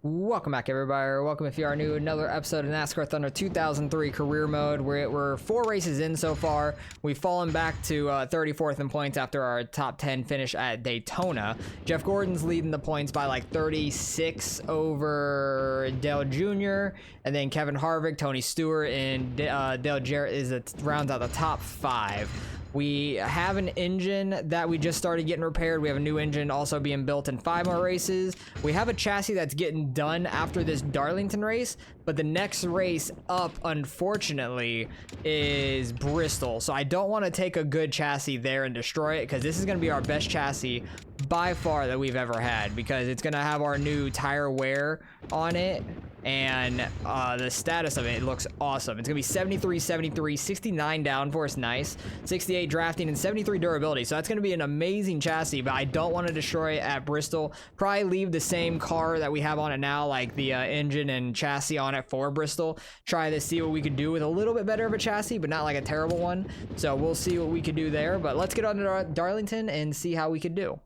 Welcome back, everybody, or welcome if you are new to another episode of NASCAR Thunder 2003 career mode. We're 4 races in so far. We've fallen back to 34th in points after our top 10 finish at Daytona. Jeff Gordon's leading the points by like 36 over Dale Jr., and then Kevin Harvick, Tony Stewart, and Dale Jarrett rounds out the top 5. We have an engine that we just started getting repaired. We have a new engine also being built in 5 more races. We have a chassis that's getting done after this Darlington race, but the next race up, unfortunately, is Bristol. So I don't want to take a good chassis there and destroy it, because this is going to be our best chassis by far that we've ever had, because it's going to have our new tire wear on it. And the status of it looks awesome. It's gonna be 73, 73, 69 downforce, nice, 68 drafting, and 73 durability. So that's gonna be an amazing chassis, but I don't want to destroy it at Bristol. Probably leave the same car that we have on it now, like the engine and chassis on it for Bristol. Try to see what we could do with a little bit better of a chassis, but not like a terrible one. So we'll see what we could do there, but let's get on to Darlington and see how we could do.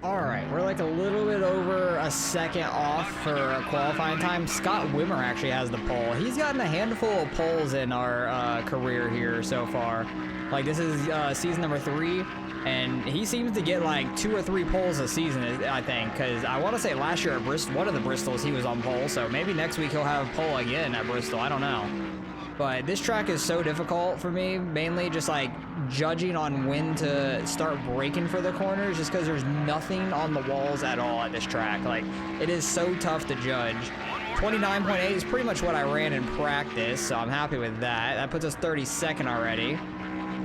Alright, we're like a little bit over a second off for qualifying time. Scott Wimmer actually has the pole. He's gotten a handful of poles in our career here so far. Like, this is season number 3, and he seems to get like 2 or 3 poles a season, I think, because I want to say last year at Bristol, one of the Bristols, he was on pole, so maybe next week he'll have a pole again at Bristol. I don't know. But this track is so difficult for me, mainly just like judging on when to start braking for the corners, just because there's nothing on the walls at all at this track. Like, it is so tough to judge. 29.8 is pretty much what I ran in practice, so I'm happy with that. That puts us 32nd already.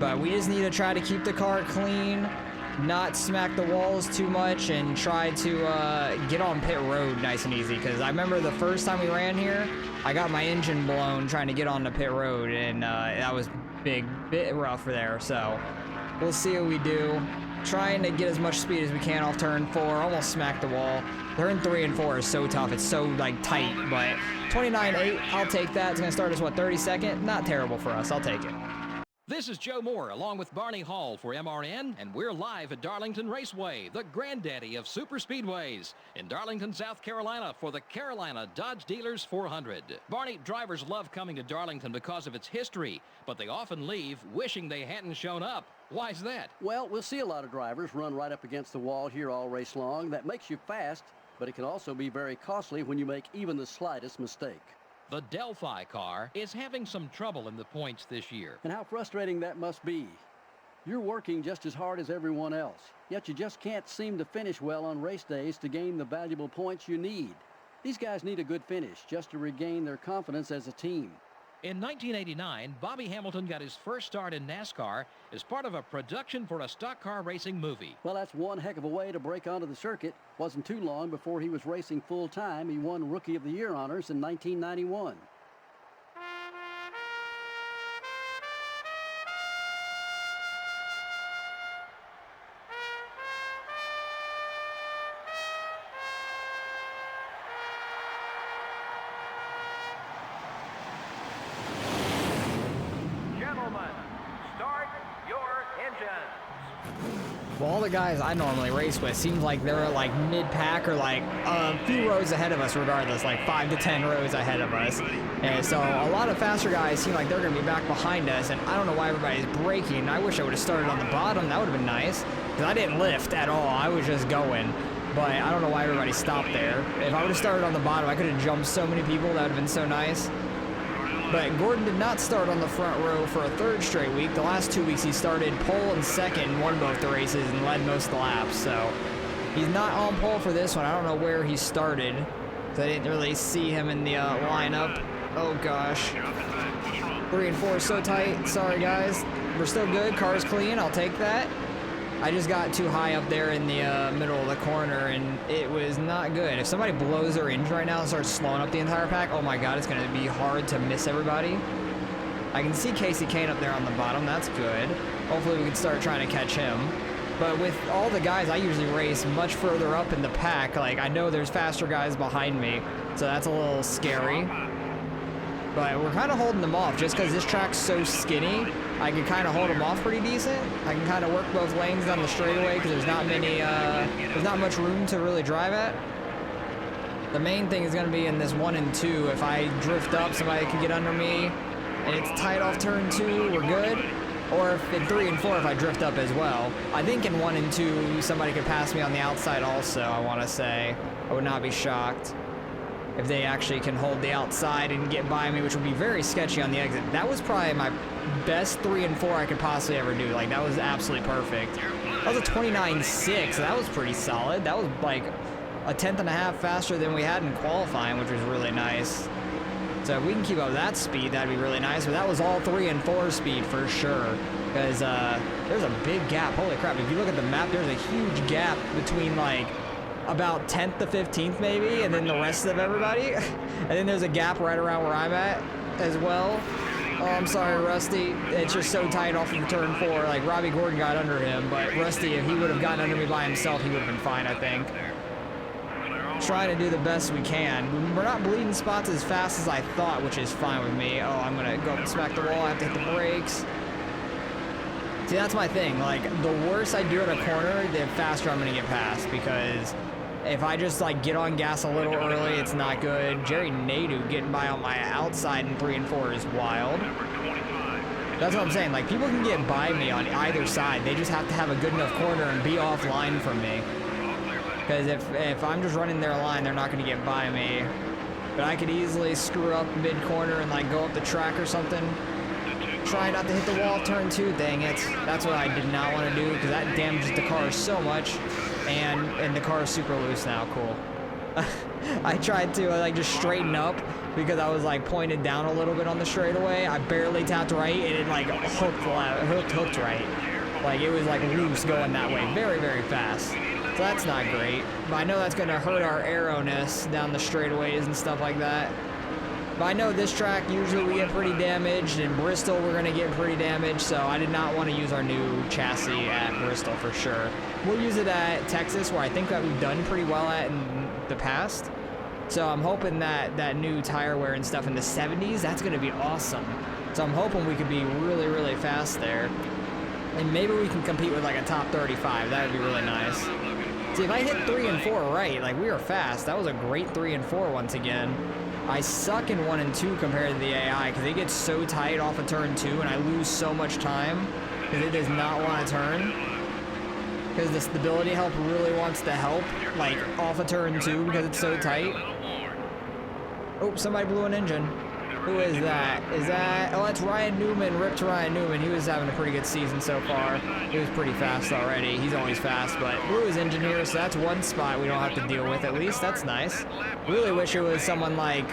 But we just need to try to keep the car clean, not smack the walls too much, and try to get on pit road nice and easy, because I remember the first time we ran here, I got my engine blown trying to get on the pit road, and that was bit rough there. So we'll see what we do. Trying to get as much speed as we can off turn 4, almost smacked the wall. Turn 3 and 4 is so tough, it's so like tight, but 29.8, I'll take that. It's gonna start us, what, 32nd? Not terrible for us, I'll take it. This is Joe Moore along with Barney Hall for MRN, and we're live at Darlington Raceway, the granddaddy of super speedways, in Darlington, South Carolina for the Carolina Dodge Dealers 400. Barney, drivers love coming to Darlington because of its history, but they often leave wishing they hadn't shown up. Why's that? Well, we'll see a lot of drivers run right up against the wall here all race long. That makes you fast, but it can also be very costly when you make even the slightest mistake. The Delphi car is having some trouble in the points this year. And how frustrating that must be. You're working just as hard as everyone else, yet you just can't seem to finish well on race days to gain the valuable points you need. These guys need a good finish just to regain their confidence as a team. In 1989, Bobby Hamilton got his first start in NASCAR as part of a production for a stock car racing movie. Well, that's one heck of a way to break onto the circuit. Wasn't too long before he was racing full-time. He won Rookie of the Year honors in 1991. Well, all the guys I normally race with seems like they're like mid-pack or like a few rows ahead of us regardless, like 5 to 10 rows ahead of us. And so a lot of faster guys seem like they're going to be back behind us, and I don't know why everybody's braking. I wish I would have started on the bottom. That would have been nice, because I didn't lift at all. I was just going. But I don't know why everybody stopped there. If I would have started on the bottom, I could have jumped so many people. That would have been so nice. But Gordon did not start on the front row for a 3rd straight week. The last 2 weeks he started pole and 2nd, won both the races, and led most of the laps. So he's not on pole for this one. I don't know where he started, so I didn't really see him in the lineup. Oh gosh. 3 and 4 is so tight. Sorry guys. We're still good. Car's clean. I'll take that. I just got too high up there in the middle of the corner, and it was not good. If somebody blows their engine right now and starts slowing up the entire pack, oh my god, it's going to be hard to miss everybody. I can see Casey Kane up there on the bottom. That's good. Hopefully we can start trying to catch him. But with all the guys, I usually race much further up in the pack. Like, I know there's faster guys behind me, so that's a little scary. But we're kind of holding them off just because this track's so skinny. I can kind of hold them off pretty decent. I can kind of work both lanes down the straightaway because there's not much room to really drive at. The main thing is going to be in this 1 and 2. If I drift up, somebody can get under me, and it's tight off turn 2, we're good. Or if in 3 and 4, if I drift up as well. I think in 1 and 2, somebody could pass me on the outside also, I want to say. I would not be shocked if they actually can hold the outside and get by me, which would be very sketchy on the exit. That was probably my best 3 and 4 I could possibly ever do. Like, that was absolutely perfect. That was a 29.6. That was pretty solid. That was like a 1/10 and a half faster than we had in qualifying, which was really nice. So if we can keep up that speed, that'd be really nice. But that was all 3 and 4 speed for sure. Because there's a big gap. Holy crap. If you look at the map, there's a huge gap between like about 10th to 15th maybe, and then the rest of everybody. And then there's a gap right around where I'm at as well. Oh, I'm sorry, Rusty. It's just so tight off of turn 4. Like, Robbie Gordon got under him, but Rusty, if he would have gotten under me by himself, he would have been fine, I think. Trying to do the best we can. We're not bleeding spots as fast as I thought, which is fine with me. Oh, I'm gonna go up and smack the wall. I have to hit the brakes. See, that's my thing. Like, the worse I do at a corner, the faster I'm gonna get past, because if I just like get on gas a little early, it's not good. Jerry Nadeau getting by on my outside in 3 and 4 is wild. That's what I'm saying. Like, people can get by me on either side. They just have to have a good enough corner and be offline from me. Because if I'm just running their line, they're not going to get by me. But I could easily screw up mid-corner and like go up the track or something. Try not to hit the wall turn 2, dang it. That's what I did not want to do, because that damages the car so much. And the car is super loose now, cool. I tried to like just straighten up because I was like pointed down a little bit on the straightaway. I barely tapped right and it like hooked right. Like it was like loose going that way very, very fast. So that's not great. But I know that's gonna hurt our aeroness down the straightaways and stuff like that. But I know this track, usually we get pretty damaged. In Bristol, we're gonna get pretty damaged. So I did not want to use our new chassis at Bristol for sure. We'll use it at Texas, where I think that we've done pretty well at in the past. So I'm hoping that that new tire wear and stuff in the 70s, that's gonna be awesome. So I'm hoping we could be really, really fast there. And maybe we can compete with like a top 35. That would be really nice. See, if I hit 3 and 4 right, like we were fast. That was a great 3 and 4 once again. I suck in 1 and 2 compared to the AI because it gets so tight off of turn 2 and I lose so much time because it does not want to turn. Because the stability help really wants to help, like off of turn 2 because it's so tight. Oh, somebody blew an engine. Who is that? Is that... Oh, that's Ryan Newman. Rip to Ryan Newman. He was having a pretty good season so far. He was pretty fast already. He's always fast, but blew his engine here, so that's one spot we don't have to deal with at least. That's nice. Really wish it was someone like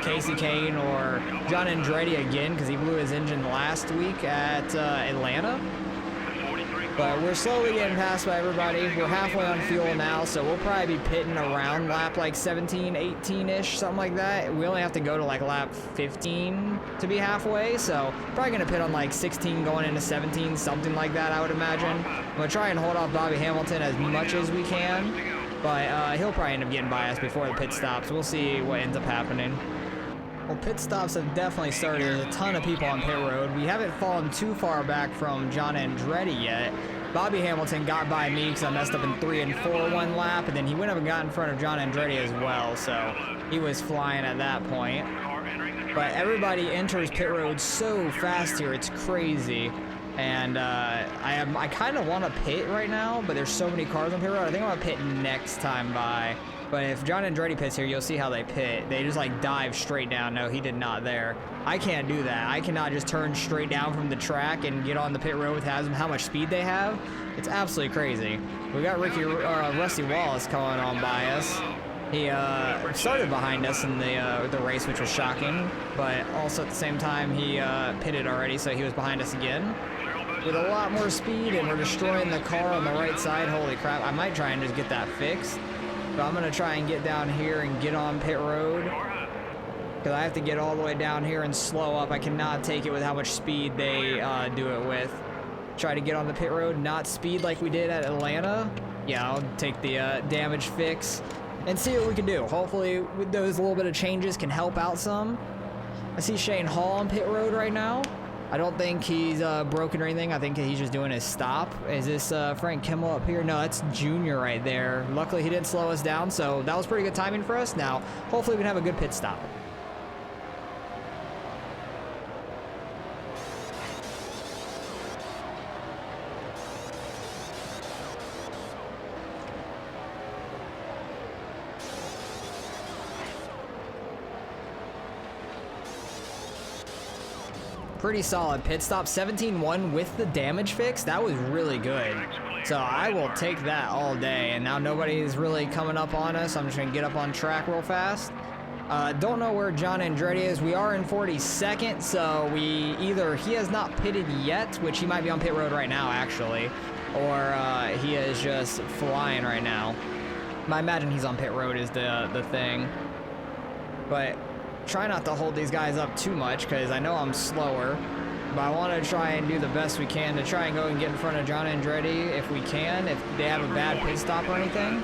Casey Kane or John Andretti again, because he blew his engine last week at Atlanta. But we're slowly getting passed by everybody. We're halfway on fuel now, so we'll probably be pitting around lap like 17, 18-ish, something like that. We only have to go to like lap 15 to be halfway, so probably gonna pit on like 16 going into 17, something like that, I would imagine. I'm gonna try and hold off Bobby Hamilton as much as we can, but he'll probably end up getting by us before the pit stops. We'll see what ends up happening. Well, pit stops have definitely started. There's a ton of people on pit road. We haven't fallen too far back from John Andretti yet. Bobby Hamilton got by me because I messed up in 3 and 4 one lap, and then he went up and got in front of John Andretti as well, so he was flying at that point. But everybody enters pit road so fast here, it's crazy. And I kind of want to pit right now, but there's so many cars on pit road. I think I'm going to pit next time by. But if John Andretti pits here, you'll see how they pit. They just like dive straight down. No, he did not there. I can't do that. I cannot just turn straight down from the track and get on the pit road with how much speed they have. It's absolutely crazy. We got Rusty Wallace coming on by us. He started behind us in the race, which was shocking. But also at the same time, he pitted already, so he was behind us again. With a lot more speed, and we're destroying the car on the right side. Holy crap. I might try and just get that fixed. But I'm going to try and get down here and get on pit road. Because I have to get all the way down here and slow up. I cannot take it with how much speed they do it with. Try to get on the pit road, not speed like we did at Atlanta. Yeah, I'll take the damage fix and see what we can do. Hopefully, with those little bit of changes can help out some. I see Shane Hall on pit road right now. I don't think he's broken or anything. I think he's just doing his stop. Is this Frank Kimmel up here? No, that's Junior right there. Luckily, he didn't slow us down, so that was pretty good timing for us. Now, hopefully we can have a good pit stop. Pretty solid pit stop. 17-1 with the damage fix. That was really good. So I will take that all day. And now nobody is really coming up on us. I'm just going to get up on track real fast. Don't know where John Andretti is. We are in 42nd, so he has not pitted yet, which he might be on pit road right now, actually. Or he is just flying right now. I imagine he's on pit road is the thing. But try not to hold these guys up too much because I know I'm slower, but I want to try and do the best we can to try and go and get in front of John Andretti if we can, if they have a bad pit stop or anything.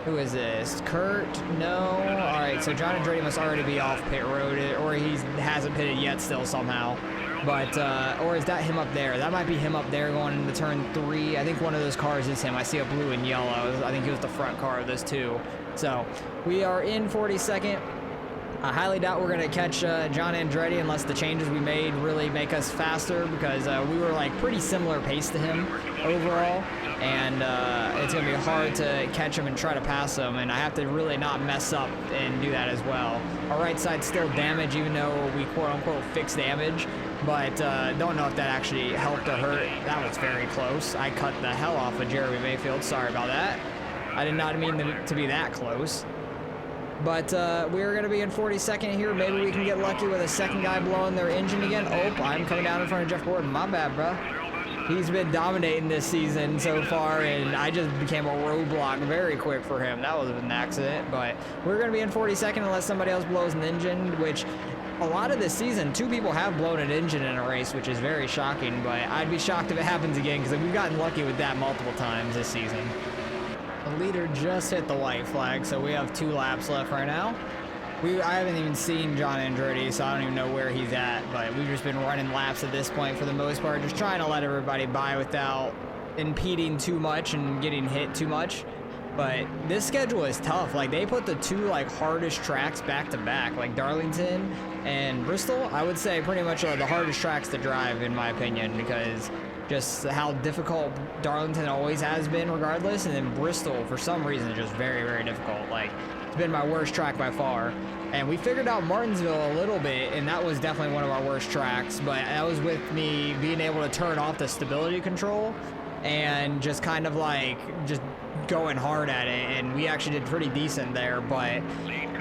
Who is this? Kurt? No. All right, so John Andretti must already be off pit road, or he hasn't pitted yet still somehow. But, or is that him up there? That might be him up there going into turn 3. I think one of those cars is him. I see a blue and yellow. I think he was the front car of those two. So we are in 42nd. I highly doubt we're going to catch John Andretti unless the changes we made really make us faster, because we were like pretty similar pace to him overall, and it's going to be hard to catch him and try to pass him, and I have to really not mess up and do that as well. Our right side's still damaged even though we quote-unquote fixed damage, but don't know if that actually helped or hurt. That was very close. I cut the hell off of Jeremy Mayfield. Sorry about that. I did not mean to be that close. But we're going to be in 42nd here. Maybe we can get lucky with a second guy blowing their engine again. Oh, I'm coming down in front of Jeff Gordon. My bad, bro. He's been dominating this season so far, and I just became a roadblock very quick for him. That was an accident, but we're going to be in 42nd unless somebody else blows an engine, which a lot of this season, 2 people have blown an engine in a race, which is very shocking, but I'd be shocked if it happens again because we've gotten lucky with that multiple times this season. The leader just hit the white flag, so we have 2 laps left right now. I haven't even seen John Andretti, so I don't even know where he's at, but we've just been running laps at this point for the most part, just trying to let everybody by without impeding too much and getting hit too much. But this schedule is tough. Like, they put the 2 like hardest tracks back to back, like Darlington and Bristol. I would say pretty much the hardest tracks to drive in my opinion, because just how difficult Darlington always has been regardless, and then Bristol for some reason is just very, very difficult. Like, it's been my worst track by far. And we figured out Martinsville a little bit, and that was definitely one of our worst tracks, but that was with me being able to turn off the stability control and just kind of like just going hard at it, and we actually did pretty decent there. But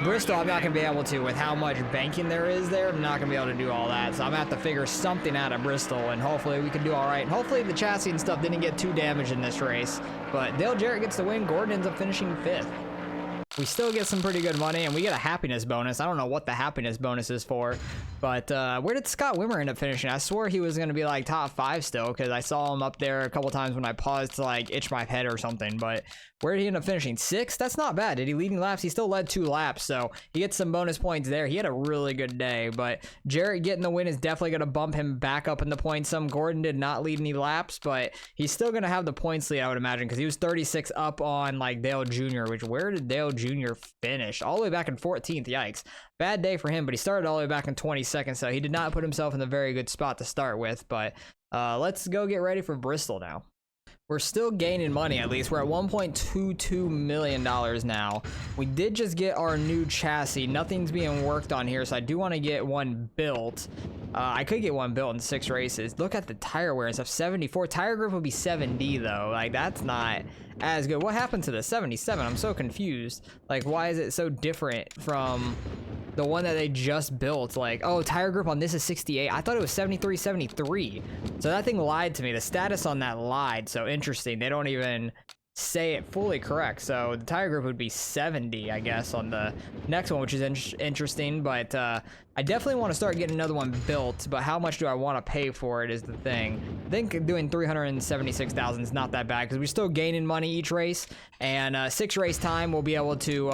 Bristol, I'm not going to be able to, with how much banking there is there, I'm not going to be able to do all that. So I'm going to have to figure something out of Bristol, and hopefully we can do all right. And hopefully the chassis and stuff didn't get too damaged in this race. But Dale Jarrett gets the win. Gordon ends up finishing 5th. We still get some pretty good money, and we get a happiness bonus. I don't know what the happiness bonus is for, but where did Scott Wimmer end up finishing? I swore he was going to be like top 5 still, because I saw him up there a couple times when I paused to like itch my head or something. But where did he end up finishing? 6th? That's not bad. Did he lead in laps? He still led 2 laps, so he gets some bonus points there. He had a really good day, but Jarrett getting the win is definitely going to bump him back up in the points some. Gordon did not lead any laps, but he's still going to have the points lead, I would imagine, because he was 36 up on like Dale Jr., which where did Dale Jr. finish? All the way back in 14th. Yikes. Bad day for him, but he started all the way back in 22nd, so he did not put himself in a very good spot to start with. But let's go get ready for Bristol now. We're still gaining money, at least. We're at $1.22 million now. We did just get our new chassis. Nothing's being worked on here, so I do want to get one built. I could get one built in 6 races. Look at the tire wear and stuff. 74. Tire grip would be 70, though. Like, that's not as good. What happened to the 77? I'm so confused. Like, why is it so different from the one that they just built? Like, oh, tire grip on this is 68. I thought it was 73, 73. So that thing lied to me. The status on that lied. So interesting. They don't even say it fully correct. So the tire grip would be 70, I guess, on the next one, which is interesting. But I definitely want to start getting another one built. But how much do I want to pay for it is the thing. I think doing 376,000 is not that bad because we're still gaining money each race. And 6 race time, we'll be able to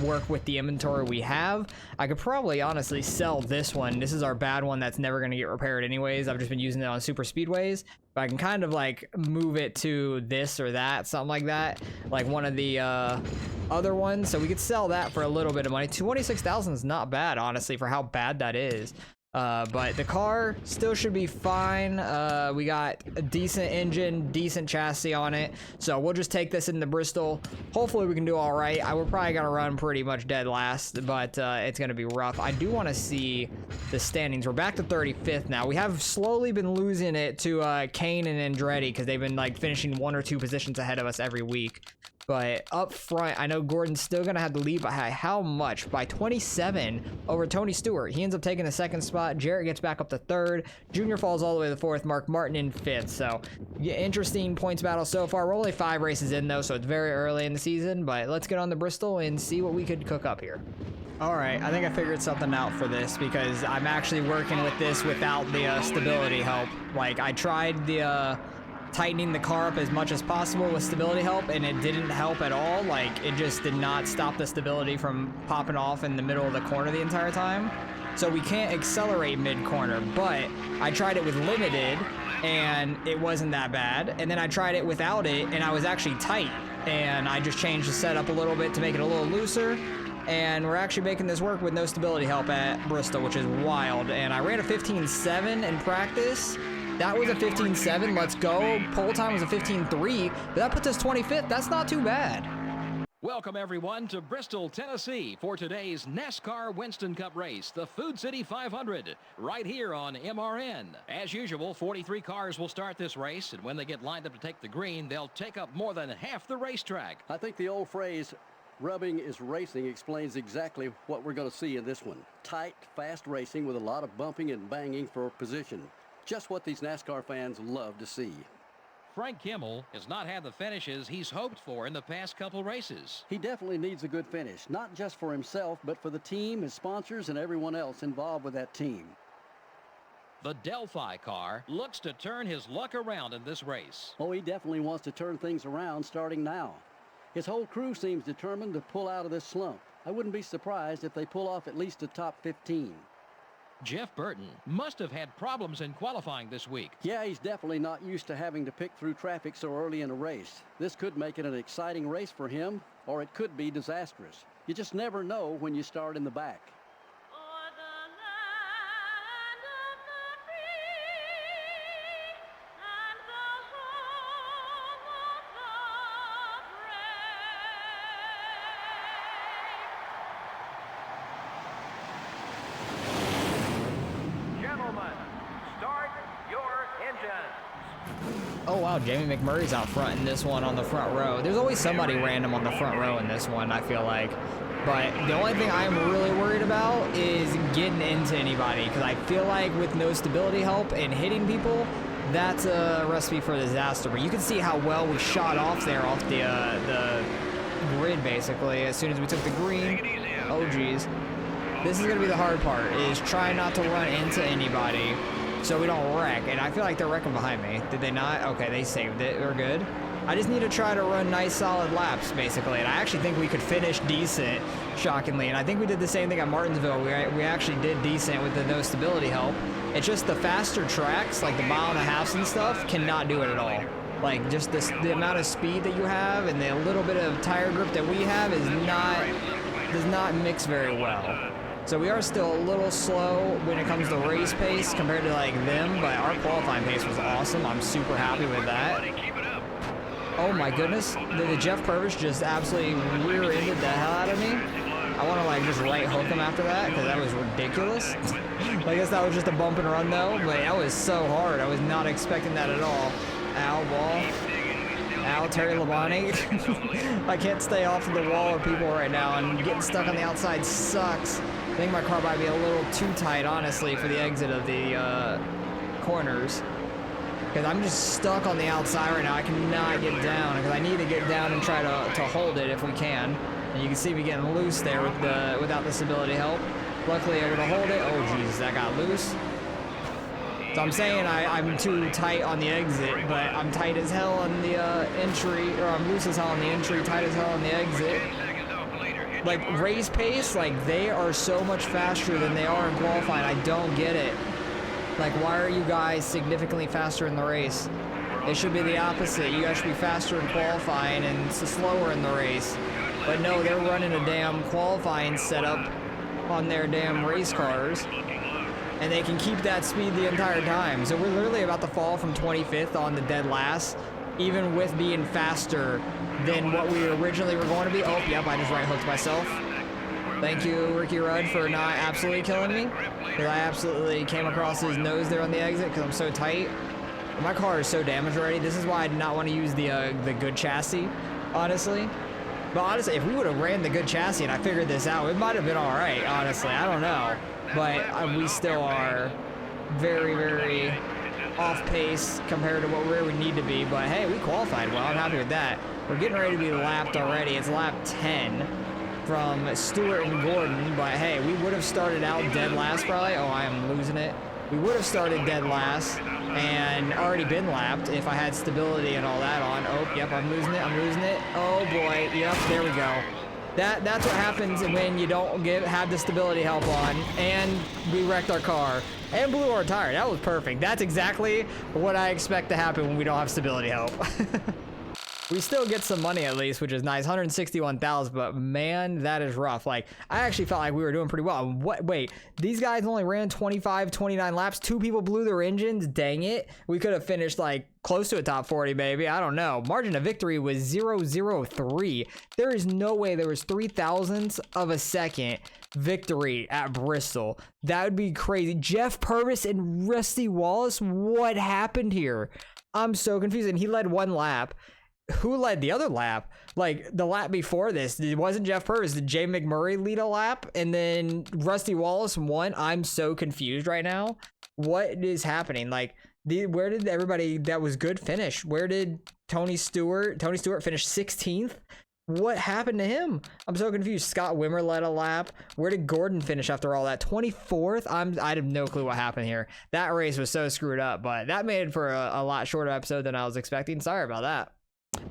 work with the inventory we have. I could probably honestly sell this one. This is our bad one that's never going to get repaired anyways. I've just been using it on super speedways. But I can kind of like move it to this or that, something like that, like one of the other ones. So we could sell that for a little bit of money. 26,000 is not bad, honestly, for how bad that is. But the car still should be fine. We got a decent engine, decent chassis on it. So we'll just take this into Bristol. Hopefully we can do all right. We're probably going to run pretty much dead last, but it's going to be rough. I do want to see the standings. We're back to 35th now. We have slowly been losing it to Kane and Andretti because they've been like finishing 1 or 2 positions ahead of us every week. But up front, I know Gordon's still going to have the lead by how much? By 27 over Tony Stewart. He ends up taking the 2nd spot. Jarrett gets back up to 3rd. Junior falls all the way to the 4th. Mark Martin in 5th. So, yeah, interesting points battle so far. We're only 5 races in, though, so it's very early in the season. But let's get on to Bristol and see what we could cook up here. All right, I think I figured something out for this because I'm actually working with this without the stability help. Like, I tried the... tightening the car up as much as possible with stability help, and it didn't help at all. Like, it just did not stop the stability from popping off in the middle of the corner the entire time. So we can't accelerate mid-corner, but I tried it with limited and it wasn't that bad. And then I tried it without it and I was actually tight, and I just changed the setup a little bit to make it a little looser. And we're actually making this work with no stability help at Bristol, which is wild. And I ran a 15.7 in practice. That was a 15.7, let's go. Pole time was a 15.3, but that puts us 25th. That's not too bad. Welcome, everyone, to Bristol, Tennessee for today's NASCAR Winston Cup race, the Food City 500, right here on MRN. As usual, 43 cars will start this race, and when they get lined up to take the green, they'll take up more than half the racetrack. I think the old phrase, rubbing is racing, explains exactly what we're going to see in this one. Tight, fast racing with a lot of bumping and banging for position. Just what these NASCAR fans love to see. Frank Kimmel has not had the finishes he's hoped for in the past couple races. He definitely needs a good finish, not just for himself, but for the team, his sponsors, and everyone else involved with that team. The Delphi car looks to turn his luck around in this race. Oh, he definitely wants to turn things around starting now. His whole crew seems determined to pull out of this slump. I wouldn't be surprised if they pull off at least a top 15. Jeff Burton must have had problems in qualifying this week. Yeah, he's definitely not used to having to pick through traffic so early in a race. This could make it an exciting race for him, or it could be disastrous. You just never know when you start in the back. Oh wow, Jamie McMurray's out front in this one on the front row. There's always somebody random on the front row in this one, I feel like. But the only thing I'm really worried about is getting into anybody, because I feel like with no stability help and hitting people, that's a recipe for disaster. But you can see how well we shot off there off the grid, basically, as soon as we took the green. Oh geez. This is going to be the hard part, is try not to run into anybody so we don't wreck. And I feel like they're wrecking behind me. Did they not? Okay, they saved it. We're good. I just need to try to run nice solid laps, basically. And I actually think we could finish decent, shockingly. And I think we did the same thing at Martinsville. We actually did decent with the no stability help. It's just the faster tracks, like the 1.5 miles and stuff, cannot do it at all. Like, just the amount of speed that you have and the little bit of tire grip that we have does not mix very well. So we are still a little slow when it comes to race pace compared to like them, but our qualifying pace was awesome. I'm super happy with that. Oh my goodness, the Jeff Purvis just absolutely rear-ended the hell out of me. I want to like just right hook him after that because that was ridiculous. I guess that was just a bump and run though, but that was so hard. I was not expecting that at all. Ow, ball. Ow, Terry Labonte. I can't stay off of the wall of people right now, and getting stuck on the outside sucks. I think my car might be a little too tight, honestly, for the exit of the corners. because I'm just stuck on the outside right now. I cannot get down because I need to get down and try to hold it if we can. And you can see me getting loose there with without the stability help. Luckily, able to hold it. Oh, Jesus, that got loose. So I'm saying I'm too tight on the exit, but I'm tight as hell on the entry, or I'm loose as hell on the entry, tight as hell on the exit. Like, race pace, like, they are so much faster than they are in qualifying. I don't get it. Like, why are you guys significantly faster in the race? It should be the opposite. You guys should be faster in qualifying and slower in the race. But no, they're running a damn qualifying setup on their damn race cars, and they can keep that speed the entire time. So we're literally about to fall from 25th on the dead last, even with being faster than what we originally were going to be. Oh, yep, I just right hooked myself. Thank you, Ricky Rudd, for not absolutely killing me, because I absolutely came across his nose there on the exit because I'm so tight. My car is so damaged already. This is why I did not want to use the good chassis, honestly. But honestly, if we would have ran the good chassis and I figured this out, it might have been all right, honestly. I don't know. But we still are very, very off pace compared to where we need to be. But hey, we qualified well. I'm happy with that. We're getting ready to be lapped already. It's lap 10 from Stewart and Gordon. But hey, we would have started out dead last probably. Oh, I am losing it. We would have started dead last and already been lapped if I had stability and all that on. Oh, yep, I'm losing it. I'm losing it. Oh boy. Yep, there we go. That's what happens when you don't have the stability help on, and we wrecked our car and blew our tire. That was perfect. That's exactly what I expect to happen when we don't have stability help. We still get some money at least, which is nice, 161,000, but man, that is rough. Like, I actually felt like we were doing pretty well. Wait, these guys only ran 25, 29 laps. 2 people blew their engines. Dang it. We could have finished like close to a top 40, baby. I don't know. Margin of victory was 0.003. There is no way there was 0.003 of a second victory at Bristol. That would be crazy. Jeff Purvis and Rusty Wallace, what happened here? I'm so confused. And he led 1 lap. Who led the other lap? Like, the lap before this, it wasn't Jeff Purvis. Did Jay McMurray lead a lap? And then Rusty Wallace won? I'm so confused right now. What is happening? Like, where did everybody that was good finish? Where did Tony Stewart finish 16th? What happened to him? I'm so confused. Scott Wimmer led a lap. Where did Gordon finish after all that? 24th? I have no clue what happened here. That race was so screwed up, but that made for a lot shorter episode than I was expecting. Sorry about that.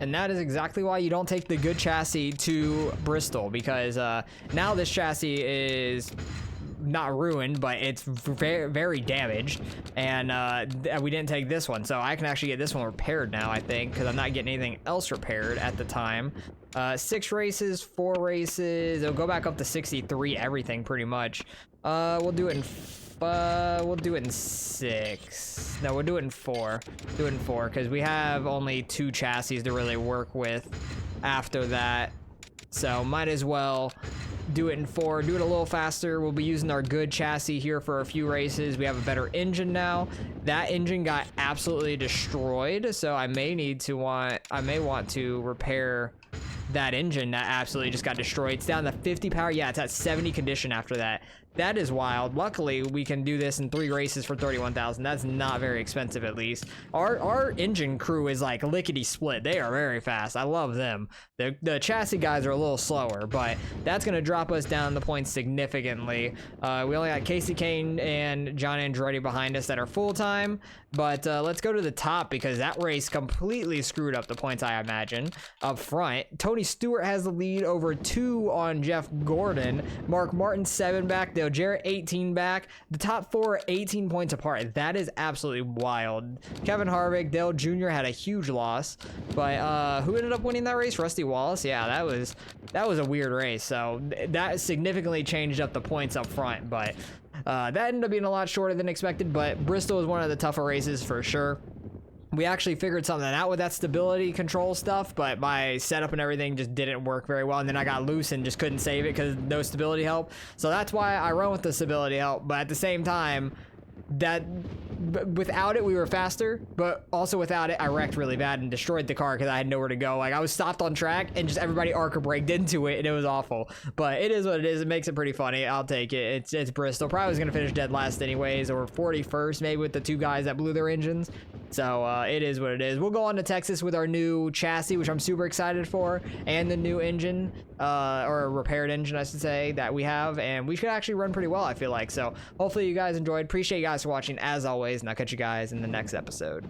And that is exactly why you don't take the good chassis to Bristol, because now this chassis is not ruined, but it's very, very damaged, and we didn't take this one, so I can actually get this one repaired now, I think, because I'm not getting anything else repaired at the time. 6 races, 4 races, it'll go back up to 63, everything pretty much. We'll do it in 6. No, we'll do it in 4. Do it in 4 because we have only 2 chassis to really work with after that. So might as well do it in 4. Do it a little faster. We'll be using our good chassis here for a few races. We have a better engine now. That engine got absolutely destroyed, so I may want to repair that engine that absolutely just got destroyed. It's down to 50 power. Yeah, it's at 70 condition after that. That is wild. Luckily, we can do this in 3 races for 31,000. That's not very expensive, at least. Our engine crew is like lickety split. They are very fast. I love them. The chassis guys are a little slower, but that's going to drop us down the points significantly. We only got Casey Kane and John Andretti behind us that are full-time, but let's go to the top because that race completely screwed up the points, I imagine. Up front, Tony Stewart has the lead over 2 on Jeff Gordon. Mark Martin 7 back. Dale Jarrett 18 back. The top 4 are 18 points apart. That is absolutely wild. Kevin Harvick, Dale Jr. had a huge loss, but who ended up winning that race? Rusty Wallace. Yeah, that was a weird race. So that significantly changed up the points up front, but that ended up being a lot shorter than expected. But Bristol was one of the tougher races for sure. We actually figured something out with that stability control stuff, but my setup and everything just didn't work very well. And then I got loose and just couldn't save it because no stability help. So that's why I run with the stability help. But at the same time, without it, we were faster, but also without it, I wrecked really bad and destroyed the car because I had nowhere to go. Like, I was stopped on track and just everybody arc braked into it, and it was awful. But it is what it is. It makes it pretty funny. I'll take it. It's Bristol. Probably was going to finish dead last anyways, or 41st maybe with the 2 guys that blew their engines. So it is what it is. We'll go on to Texas with our new chassis, which I'm super excited for, and the new engine, or a repaired engine, I should say, that we have, and we should actually run pretty well, I feel like. So hopefully you guys enjoyed. Appreciate you guys for watching, as always, and I'll catch you guys in the next episode.